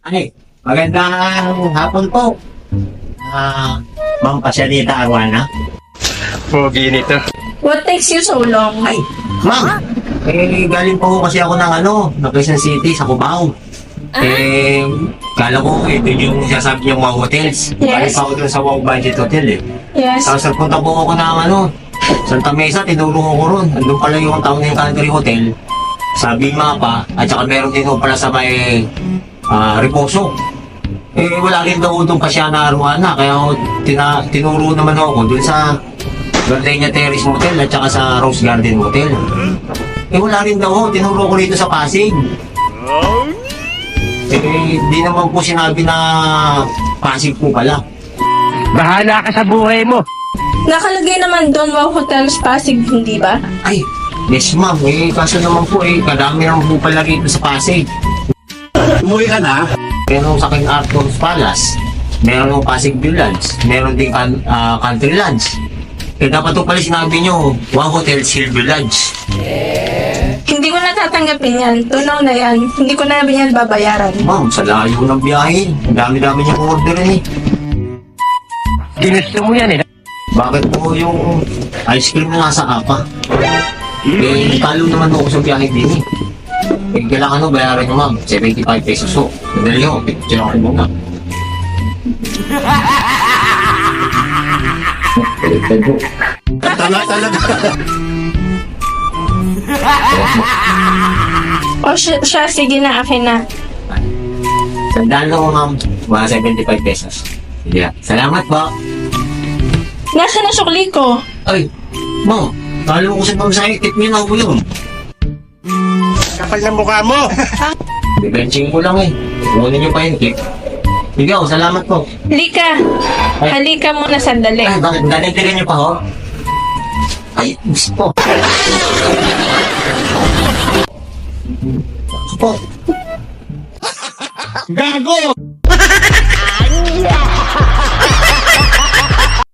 Ay, magandang hapon po. Ma'am Pasyalita Arwana. Pogi nito. What takes you so long? Ay, ma'am. Galing po kasi ako ng ng Quezon City sa Cubao. Kala ko ito yung sasabi niyong mga hotels. Galing Yes. pa ako dun sa Wow Budget Hotel eh. Yes. Tapos nagpunta po ako ng Santa Mesa, tinulong ko ron. Andun pala yung Town and Country Hotel. Sabi mapa, at saka meron din po pala sa may Reposo. Wala rin daw doon pa siya na Arwana, kaya tinuro naman ako dun sa Gardenia Terrace Motel at saka sa Rose Garden Motel. Wala rin daw, tinuro ko rito sa Pasig. Di naman po sinabi na Pasig po pala. Bahala ka sa buhay mo. Nakalagay naman doon Wow Hotels Pasig, hindi ba? Ay, yes ma'am, kaso naman po kadami naman po pala rito sa Pasig. Umuwi ka na? Meron sa akin Arthur's Palace, meron ng Pasig Village, meron din Country Lodge. Dapat po pala sinabi nyo, Wow Hotel Silver Lodge. Hindi ko natatanggapin yan. Tunaw na yan. Hindi ko na yan babayaran. Ma'am, sa layo ng biyahe, ang dami-dami niyang order eh. Ginusto mo yan eh. Bakit po yung ice cream na nasa apa? Talo naman ako sa biyahe din eh. Kailangan bayaran nyo ma'am, 75 pesos so. Madali nyo, picture ako muna. Talaga. O siya, sige na, akin na. Sandaan lang ko ma'am, mga 75 pesos. Sige, salamat po. Nasaan na sukli ko? Ay, ma'am, talo ko sa pag-sakit niyo na ako yun. Kapal ng mukha mo. Benching ko lang eh. Kunin niyo pa yung tip. Sige, salamat po. Halika. Halika muna sandali. Ay, bakit? Galintigan niyo pa ho? Ay, gusto po. Po. Gago!